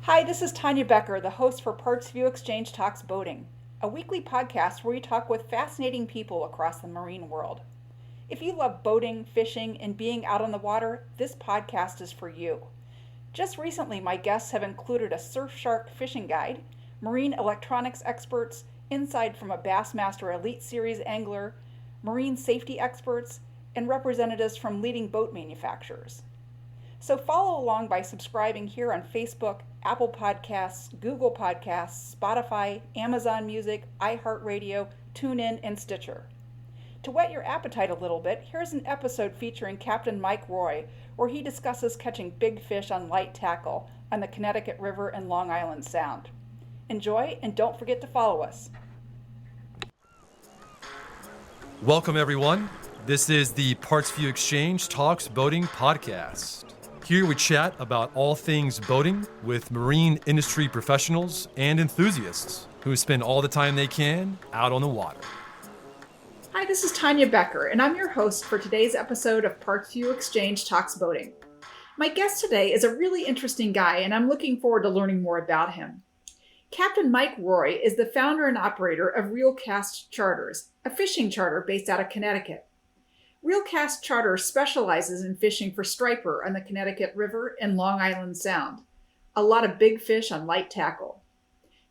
Hi, this is Tonia Becker, the host for PartsVu Xchange Talks Boating, a weekly podcast where we talk with fascinating people across the marine world. If you love boating, fishing, and being out on the water, this podcast is for you. Just recently, my guests have included a Surfshark fishing guide, marine electronics experts, insight from a Bassmaster Elite Series angler, marine safety experts, and representatives from leading boat manufacturers. So follow along by subscribing here on Facebook, Apple Podcasts, Google Podcasts, Spotify, Amazon Music, iHeartRadio, TuneIn, and Stitcher. To whet your appetite a little bit, here's an episode featuring Captain Mike Roy, where he discusses catching big fish on light tackle on the Connecticut River and Long Island Sound. Enjoy, and don't forget to follow us. Welcome, everyone. This is the PartsVu Xchange Talks Boating podcast. Here we chat about all things boating with marine industry professionals and enthusiasts who spend all the time they can out on the water. Hi, this is Tonia Becker, and I'm your host for today's episode of PartsVu Xchange Talks Boating. My guest today is a really interesting guy, and I'm looking forward to learning more about him. Captain Mike Roy is the founder and operator of Reelcast Charters, a fishing charter based out of Connecticut. Reelcast Charters specializes in fishing for striper on the Connecticut River and Long Island Sound. A lot of big fish on light tackle.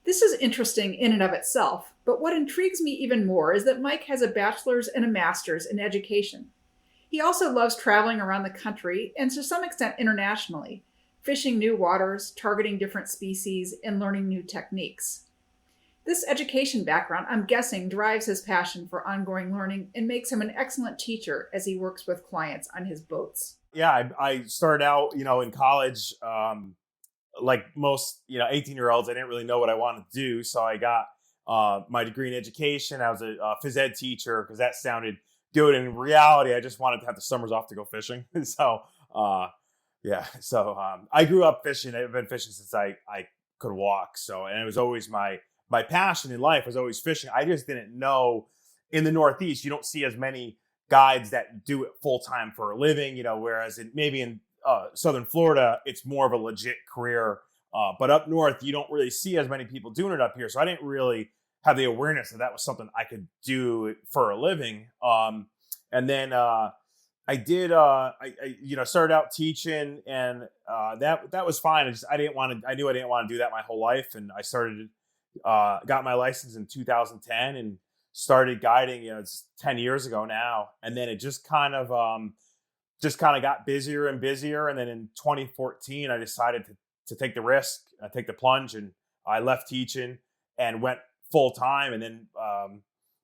This is interesting in and of itself, but what intrigues me even more is that Mike has a bachelor's and a master's in education. He also loves traveling around the country and to some extent internationally, fishing new waters, targeting different species, and learning new techniques. This education background, I'm guessing, drives his passion for ongoing learning and makes him an excellent teacher as he works with clients on his boats. Yeah, I started out, in college, like most, 18-year-olds, I didn't really know what I wanted to do. So I got my degree in education. I was a phys ed teacher because that sounded good. In reality, I just wanted to have the summers off to go fishing. So, I grew up fishing. I've been fishing since I could walk. So, and it was always my passion in life was always fishing. I just didn't know in the Northeast, you don't see as many guides that do it full time for a living, whereas maybe in Southern Florida, it's more of a legit career. But up north, you don't really see as many people doing it up here. So I didn't really have the awareness that was something I could do for a living. And then I did, I started out teaching, and that was fine. I knew I didn't want to do that my whole life. And I got my license in 2010 and started guiding, it's 10 years ago now. And then it just kind of got busier and busier. And then in 2014, I decided to take the risk, take the plunge, and I left teaching and went full time. And then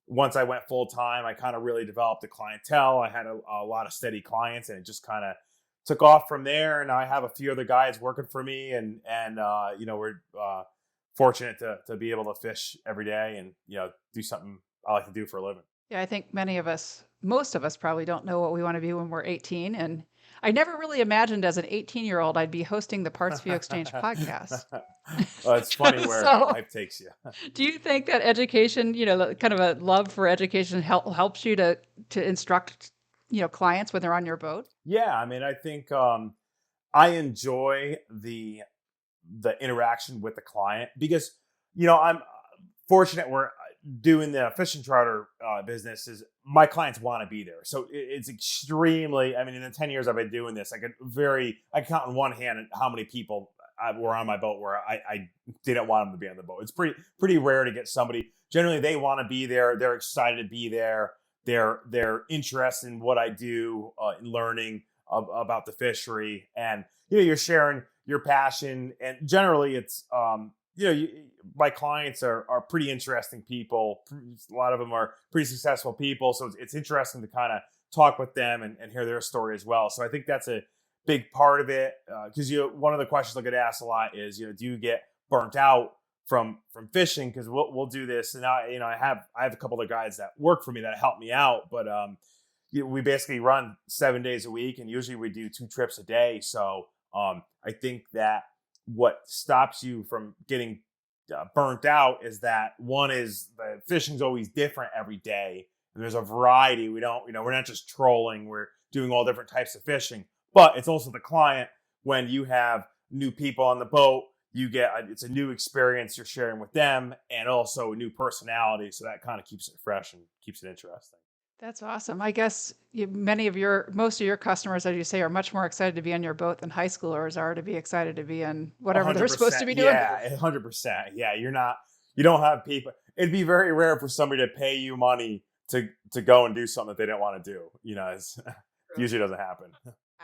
once I went full time, I kind of really developed a clientele. I had a lot of steady clients, and it just kind of took off from there. And I have a few other guys working for me, and we're fortunate to be able to fish every day and, do something I like to do for a living. Yeah, I think most of us probably don't know what we want to be when we're 18. And I never really imagined as an 18-year-old I'd be hosting the PartsVu Xchange podcast. Well, it's funny where life takes you. Do you think that education, kind of a love for education helps you to instruct, clients when they're on your boat? Yeah, I mean, I think I enjoy the interaction with the client because, I'm fortunate we're doing the fishing charter business is my clients want to be there. So it's extremely, in the 10 years I've been doing this, I count on one hand how many people were on my boat where I didn't want them to be on the boat. It's pretty rare to get somebody. Generally, they want to be there. They're excited to be there. They're interested in what I do, in learning about the fishery, and you're sharing your passion. And generally, it's my clients are pretty interesting people. A lot of them are pretty successful people, so it's interesting to kind of talk with them and hear their story as well. So I think that's a big part of it, because one of the questions I get asked a lot is, do you get burnt out from fishing? Because we'll do this, and I have a couple of guys that work for me that help me out, but we basically run 7 days a week, and usually we do 2 trips a day. So I think that what stops you from getting burnt out is that one is the fishing's always different every day. And there's a variety. We're not just trolling. We're doing all different types of fishing. But it's also the client when you have new people on the boat. you get it's a new experience you're sharing with them, and also a new personality. So that kind of keeps it fresh and keeps it interesting. That's awesome. I guess most of your customers, as you say, are much more excited to be on your boat than high schoolers are to be excited to be on whatever they're supposed to be doing. Yeah, 100%. Yeah, you don't have people. It'd be very rare for somebody to pay you money to go and do something that they didn't want to do. It usually doesn't happen.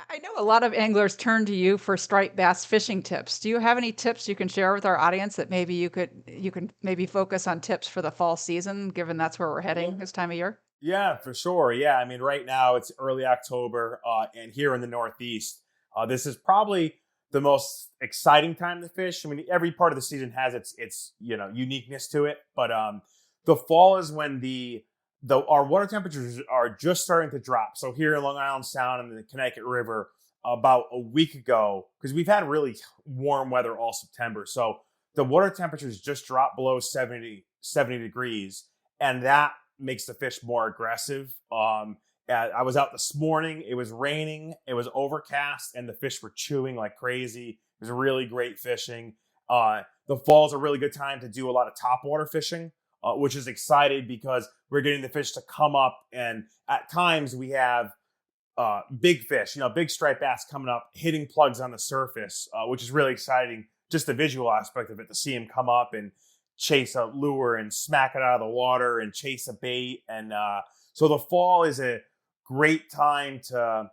I know a lot of anglers turn to you for striped bass fishing tips. Do you have any tips you can share with our audience that maybe you can maybe focus on tips for the fall season, given that's where we're heading this time of year? Yeah, for sure. Yeah, I mean, right now it's early October, and here in the Northeast, this is probably the most exciting time to fish. I mean, every part of the season has its uniqueness to it, but the fall is when our water temperatures are just starting to drop. So here in Long Island Sound and the Connecticut River, about a week ago, because we've had really warm weather all September, so the water temperatures just dropped below 70 degrees, and that makes the fish more aggressive. I was out this morning. It was raining. It was overcast, and the fish were chewing like crazy. It was really great fishing. The fall is a really good time to do a lot of topwater fishing, which is exciting because we're getting the fish to come up, and at times we have big fish, big striped bass coming up, hitting plugs on the surface, which is really exciting. Just the visual aspect of it, to see them come up and chase a lure and smack it out of the water and chase a bait. And so the fall is a great time to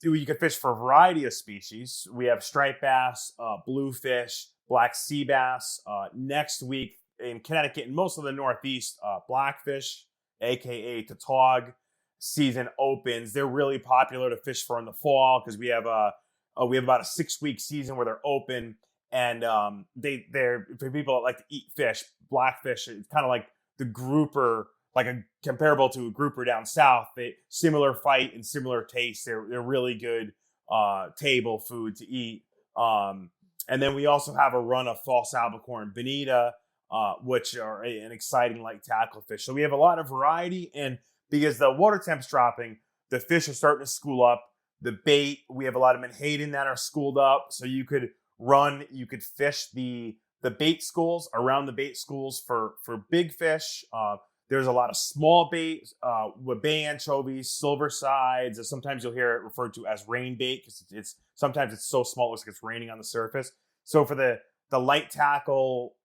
you can fish for a variety of species. We have striped bass, bluefish, black sea bass. Next week in Connecticut and most of the Northeast, blackfish, aka tautog, season opens. They're really popular to fish for in the fall because we have about a 6-week season where they're open. And they're for people that like to eat fish, blackfish. It's kind of like the grouper, comparable to a grouper down south. Similar fight and similar taste. They're really good table food to eat. And then we also have a run of false albacore and bonita, which are an exciting light tackle fish. So we have a lot of variety, and because the water temp's dropping, the fish are starting to school up. The bait, we have a lot of menhaden that are schooled up, so you could fish the bait schools around the bait schools for big fish. There's a lot of small bait with bay anchovies, silver sides. Sometimes you'll hear it referred to as rain bait because sometimes it's so small it looks like it's raining on the surface. So for the light tackle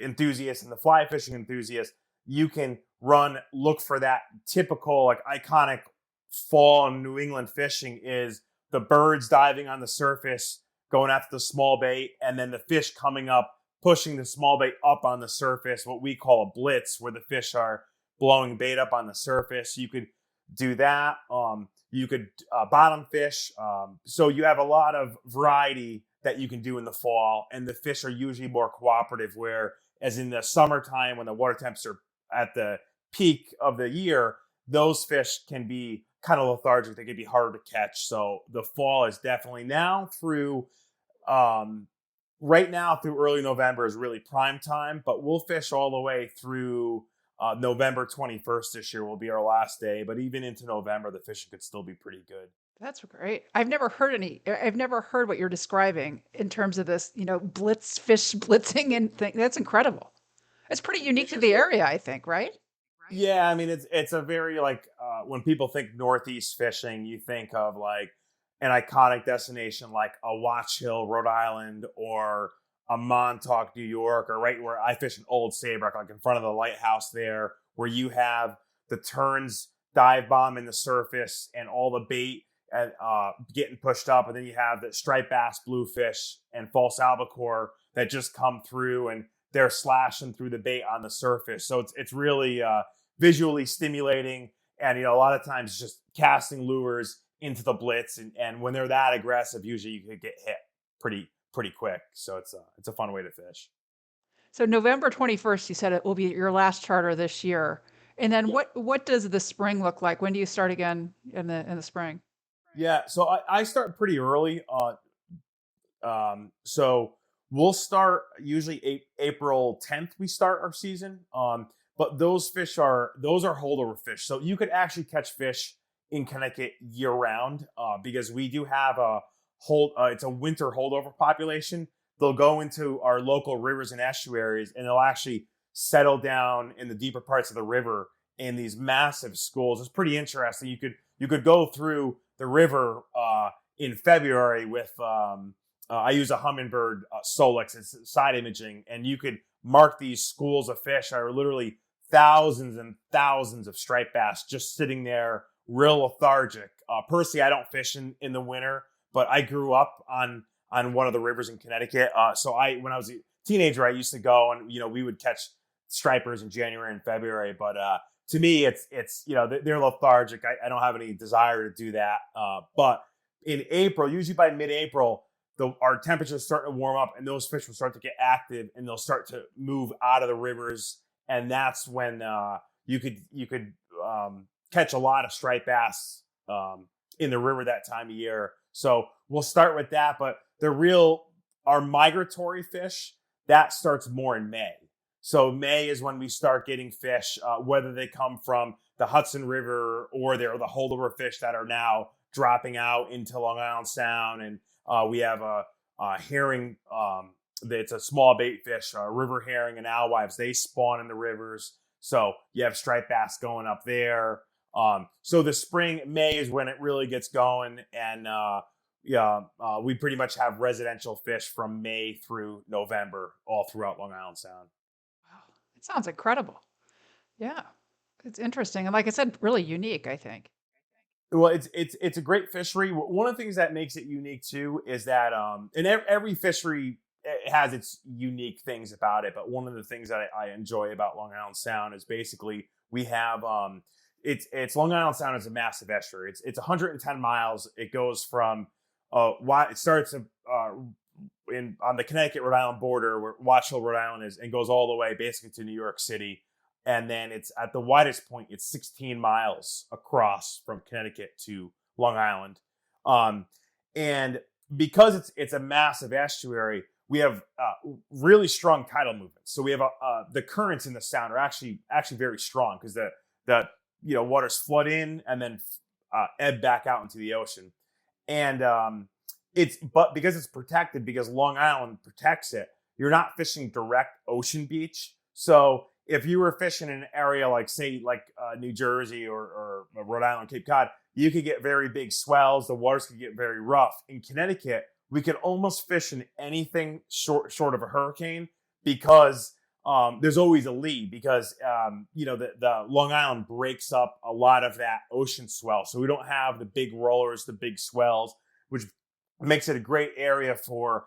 enthusiasts and the fly fishing enthusiasts, you can look for that typical iconic fall New England fishing is the birds diving on the surface, going after the small bait, and then the fish coming up, pushing the small bait up on the surface, what we call a blitz, where the fish are blowing bait up on the surface. You could do that. You could bottom fish. So you have a lot of variety that you can do in the fall, and the fish are usually more cooperative, whereas in the summertime when the water temps are at the peak of the year, those fish can be kind of lethargic. They can be harder to catch. So the fall is definitely now through right now through early November is really prime time, but we'll fish all the way through November 21st this year will be our last day. But even into November, the fishing could still be pretty good. That's great. I've never heard what you're describing in terms of this, fish blitzing and thing. That's incredible. It's pretty unique to the area, I think, right? Yeah, I mean, it's a very when people think Northeast fishing, you think of an iconic destination like a Watch Hill, Rhode Island, or a Montauk, New York, or right where I fish in Old Saybrook, in front of the lighthouse there, where you have the Terns dive bomb in the surface and all the bait getting pushed up, and then you have the striped bass, bluefish, and false albacore that just come through and they're slashing through the bait on the surface. So it's really visually stimulating, and a lot of times just casting lures into the blitz, and when they're that aggressive, usually you could get hit pretty quick. So it's a fun way to fish. So November 21st, you said it will be your last charter this year, and then what does the spring look like? When do you start again in the spring? Yeah, so I start pretty early. So we'll start usually April 10th. We start our season. But those are holdover fish. So you could actually catch fish in Connecticut year round because we do have it's a winter holdover population they'll go into our local rivers and estuaries, and they'll actually settle down in the deeper parts of the river in these massive schools. It's pretty interesting. You could go through the river in February with I use a Humminbird Solix, it's side imaging, and you could mark these schools of fish that are literally thousands and thousands of striped bass just sitting there, real lethargic. Personally, I don't fish in the winter, but I grew up on one of the rivers in Connecticut. So when I was a teenager, I used to go, and we would catch stripers in January and February. But to me, it's they're lethargic. I don't have any desire to do that. But in April, usually by mid-April, our temperatures start to warm up, and those fish will start to get active, and they'll start to move out of the rivers, and that's when you could catch a lot of striped bass in the river that time of year. So we'll start with that, but our migratory fish, that starts more in May. So May is when we start getting fish, whether they come from the Hudson River or they're the holdover fish that are now dropping out into Long Island Sound. And we have a herring, it's a small bait fish, river herring and alewives. They spawn in the rivers. So you have striped bass going up there. So the spring, May is when it really gets going. And we pretty much have residential fish from May through November all throughout Long Island Sound. Wow, it sounds incredible. Yeah, it's interesting. And like I said, really unique, I think. Well, it's a great fishery. One of the things that makes it unique too is that and every fishery has its unique things about it. But one of the things that I enjoy about Long Island Sound is basically we have it's Long Island Sound is a massive estuary. It's 110 miles. It goes from it starts on the Connecticut Rhode Island border where Watch Hill, Rhode Island is, and goes all the way basically to New York City. And then it's at the widest point, it's 16 miles across from Connecticut to Long Island. And because it's a massive estuary, we have really strong tidal movements. So we have the currents in the sound are actually very strong because the waters flood in and then ebb back out into the ocean. And but because it's protected, because Long Island protects it, you're not fishing direct ocean beach. So if you were fishing in an area like New Jersey or Rhode Island, Cape Cod, you could get very big swells. The waters could get very rough. In Connecticut, we could almost fish in anything short of a hurricane because there's always a lee because the Long Island breaks up a lot of that ocean swell. So we don't have the big rollers, the big swells, which makes it a great area for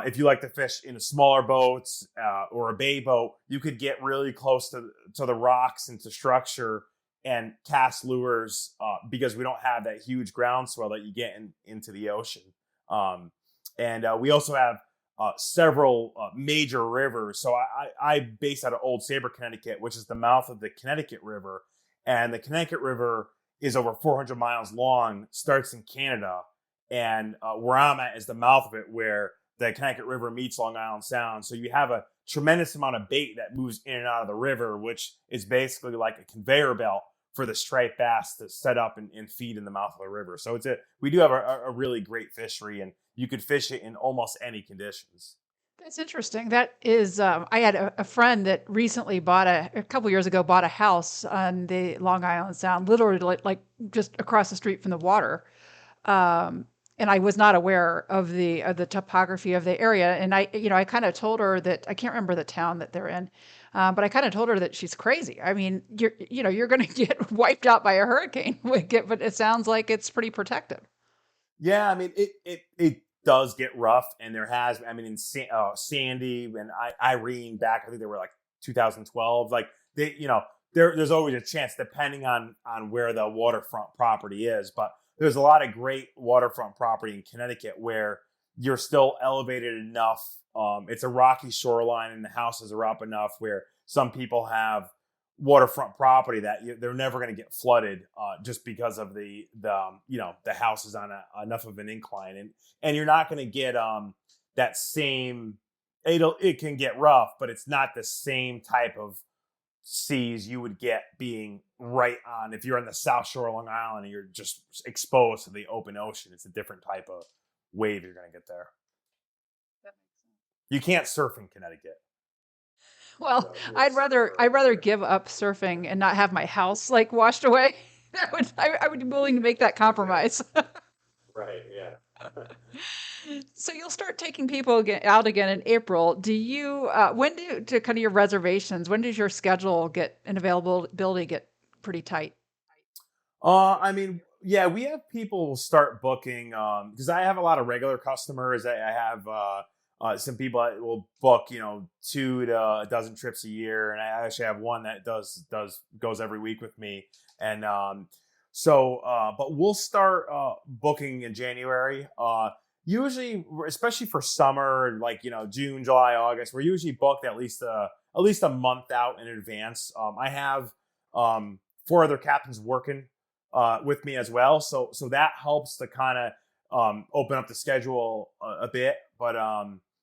if you like to fish in smaller boats or a bay boat. You could get really close to the rocks and to structure and cast lures because we don't have that huge groundswell that you get into the ocean. And we also have several major rivers. So I base out of Old Sabre, Connecticut, which is the mouth of the Connecticut River. And the Connecticut River is over 400 miles long, starts in Canada. And where I'm at is the mouth of it where the Connecticut River meets Long Island Sound. So you have a tremendous amount of bait that moves in and out of the river, which is basically like a conveyor belt for the striped bass to set up and feed in the mouth of the river. So we do have a really great fishery, and you could fish it in almost any conditions. That's interesting. That is, I had a friend that recently a couple years ago, bought a house on the Long Island Sound, literally like just across the street from the water. And I was not aware of the topography of the area. And I kind of told her that I can't remember the town that they're in, but I kind of told her that she's crazy. I mean, you're going to get wiped out by a hurricane, but it sounds like it's pretty protected. Yeah, I mean, it does get rough, and there has. I mean, in Sandy and Irene back, I think they were like 2012. Like there's always a chance depending on where the waterfront property is, but there's a lot of great waterfront property in Connecticut where you're still elevated enough. It's a rocky shoreline and the houses are up enough where some people have waterfront property that they're never going to get flooded just because of the house is on enough of an incline. And you're not going to get that same, it can get rough, but it's not the same type of seas you would get being right on if you're on the South Shore of Long Island and you're just exposed to the open ocean. It's a different type of wave you're going to get there. You can't surf in Connecticut. Well, I'd rather give up surfing and not have my house like washed away. I would be willing to make that compromise. Right. Yeah. So you'll start taking people out again in April. Do you to kind of your reservations? When does your schedule get and availability get pretty tight? I mean, yeah, we have people start booking because I have a lot of regular customers. I have some people that will book, 2 to a dozen trips a year, and I actually have one that goes every week with me. And but we'll start booking in January. Usually, especially for summer, like June, July, August, we're usually booked at least a month out in advance. I have 4 other captains working with me as well, so that helps to kind of open up the schedule a bit. But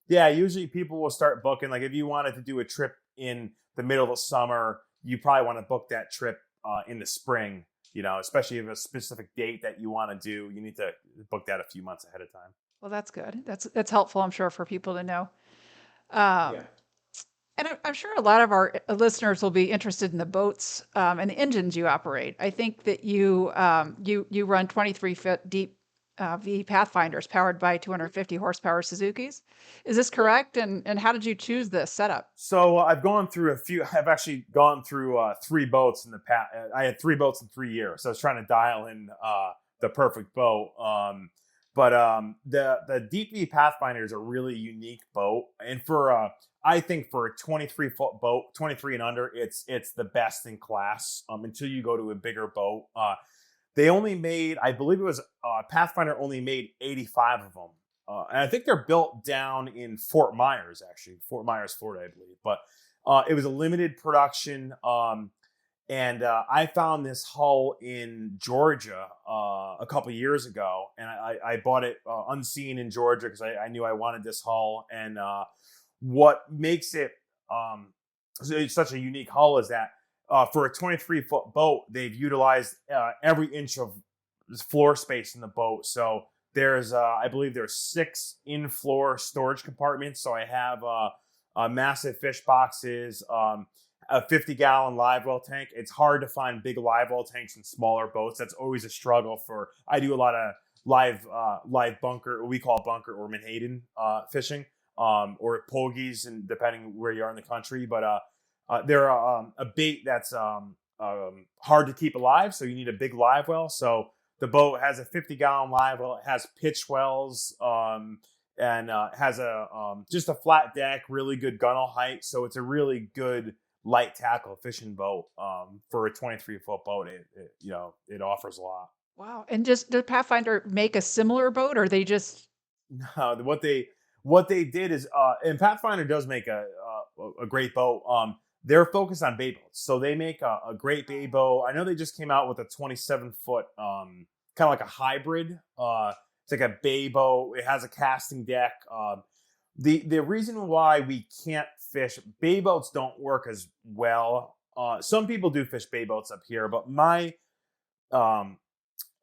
yeah, usually people will start booking. Like if you wanted to do a trip in the middle of the summer, you probably want to book that trip in the spring. Especially if a specific date that you want to do, you need to book that a few months ahead of time. Well, that's good. That's helpful, I'm sure, for people to know. Yeah. And I'm sure a lot of our listeners will be interested in the boats and the engines you operate. I think that you run 23-foot deep V Pathfinders powered by 250 horsepower Suzukis. Is this correct? And how did you choose this setup? So I've gone through I've actually gone through 3 boats in the past. I had 3 boats in 3 years. So I was trying to dial in the perfect boat. But the Deep V Pathfinder is a really unique boat, and I think for a 23-foot boat, 23 and under, it's the best in class. Until you go to a bigger boat, they only made, I believe it was Pathfinder only made 85 of them, and I think they're built down in Fort Myers, Florida, I believe. But it was a limited production. And I found this hull in Georgia a couple years ago, and I bought it unseen in Georgia because I knew I wanted this hull. And what makes it such a unique hull is that for a 23-foot boat, they've utilized every inch of floor space in the boat. So there's, I believe there's 6 in-floor storage compartments. So I have massive fish boxes, a 50-gallon live well tank. It's hard to find big live well tanks in smaller boats. That's always a struggle I do a lot of live bunker, what we call bunker or menhaden fishing, or pogies, and depending where you are in the country. But they're a bait that's hard to keep alive, so you need a big live well. So the boat has a 50-gallon live well. It has pitch wells, and has just a flat deck, really good gunnel height. So it's a really good light tackle fishing boat. For a 23-foot boat, it offers a lot. Wow. And does Pathfinder make a similar boat, or they just... No, what they did is, and Pathfinder does make a great boat. They're focused on bay boats, so they make a great bay boat. I know they just came out with a 27-foot, kind of like a hybrid. It's like a bay boat. It has a casting deck. The reason why we can't fish bay boats don't work as well. Some people do fish bay boats up here, but my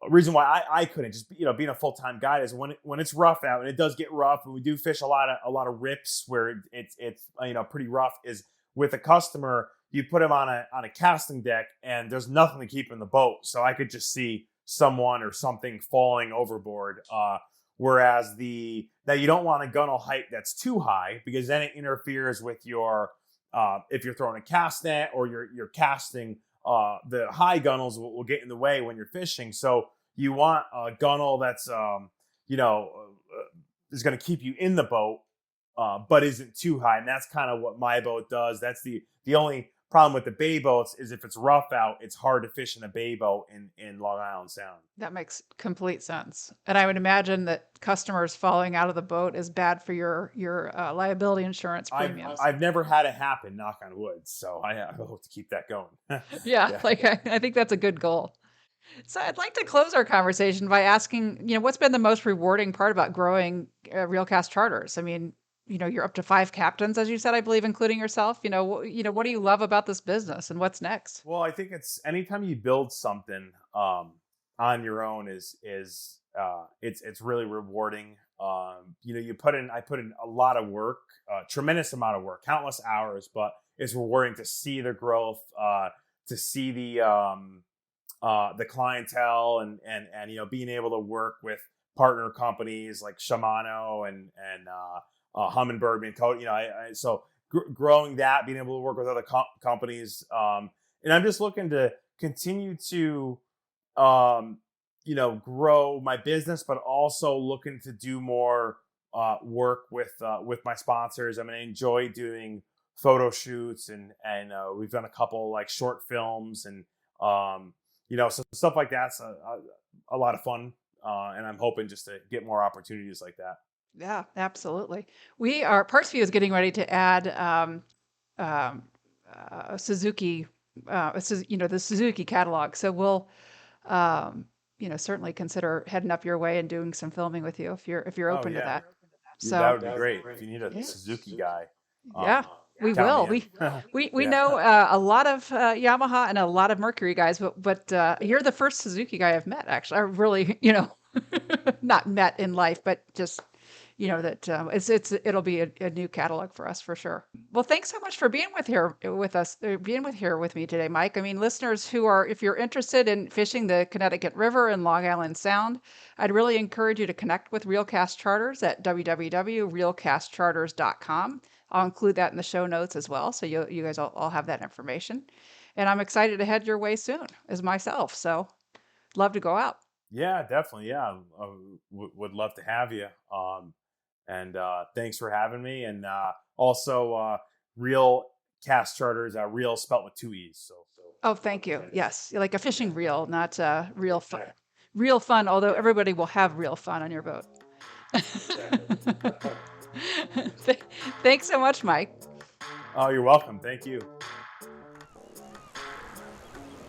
reason why I couldn't, just being a full-time guide, is when it's rough out, and it does get rough, and we do fish a lot of rips where it's pretty rough, is with a customer, you put him on a casting deck and there's nothing to keep in the boat. So I could just see someone or something falling overboard. Whereas that you don't want a gunnel height that's too high, because then it interferes with your, if you're throwing a cast net or you're casting, the high gunnels will get in the way when you're fishing. So you want a gunnel that's, is going to keep you in the boat, but isn't too high. And that's kind of what my boat does. That's the only problem with the bay boats, is if it's rough out, it's hard to fish in a bay boat in Long Island Sound. That makes complete sense. And I would imagine that customers falling out of the boat is bad for your liability insurance premiums. I've never had it happen, knock on wood. So I hope to keep that going. Yeah. Like I think that's a good goal. So I'd like to close our conversation by asking, what's been the most rewarding part about growing Reelcast Charters? I mean, you're up to 5 captains, as you said, I believe, including yourself. What do you love about this business, and what's next? Well, I think it's anytime you build something on your own is it's really rewarding. I put in a lot of work, tremendous amount of work, countless hours, but it's rewarding to see the growth, to see the clientele and being able to work with partner companies like Shimano and Humminbird and so growing that, being able to work with other companies, and I'm just looking to continue to grow my business, but also looking to do more work with my sponsors. I mean, I enjoy doing photo shoots and we've done a couple like short films and so stuff like that's a lot of fun, and I'm hoping just to get more opportunities like that. Yeah, absolutely. PartsVu is getting ready to add Suzuki, the Suzuki catalog. So we'll, certainly consider heading up your way and doing some filming with you if you're open to that. So that would be great if you need a Suzuki guy. Yeah, we will. We know a lot of Yamaha and a lot of Mercury guys, but you're the first Suzuki guy I've met. Actually, I really, not met in life, but just that it'll be a new catalog for us for sure. Well, thanks so much for being here with me today, Mike. I mean, listeners if you're interested in fishing the Connecticut River and Long Island Sound, I'd really encourage you to connect with Reelcast Charters at www.reelcastcharters.com. I'll include that in the show notes as well, so you guys all have that information. And I'm excited to head your way soon as myself. So, love to go out. Yeah, definitely. Yeah, would love to have you. And thanks for having me. And also, Reelcast Charters, reel spelt with 2 E's. So. Oh, thank you. Yes, like a fishing reel, not real fun. Real fun, although everybody will have real fun on your boat. Thanks so much, Mike. Oh, you're welcome. Thank you.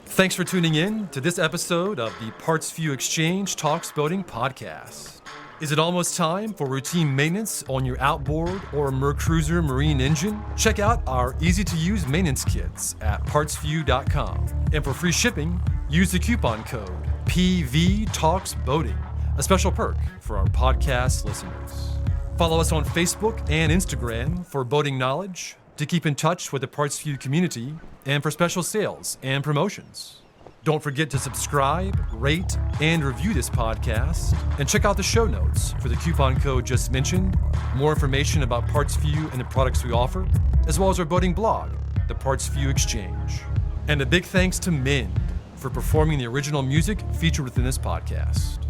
Thanks for tuning in to this episode of the PartsVu Xchange Talks Boating podcast. Is it almost time for routine maintenance on your outboard or Mercruiser marine engine? Check out our easy-to-use maintenance kits at PartsVu.com. And for free shipping, use the coupon code PVTalksBoating, a special perk for our podcast listeners. Follow us on Facebook and Instagram for boating knowledge, to keep in touch with the PartsVu community, and for special sales and promotions. Don't forget to subscribe, rate, and review this podcast, and check out the show notes for the coupon code just mentioned, more information about PartsVu and the products we offer, as well as our boating blog, the PartsVu Xchange. And a big thanks to Min for performing the original music featured within this podcast.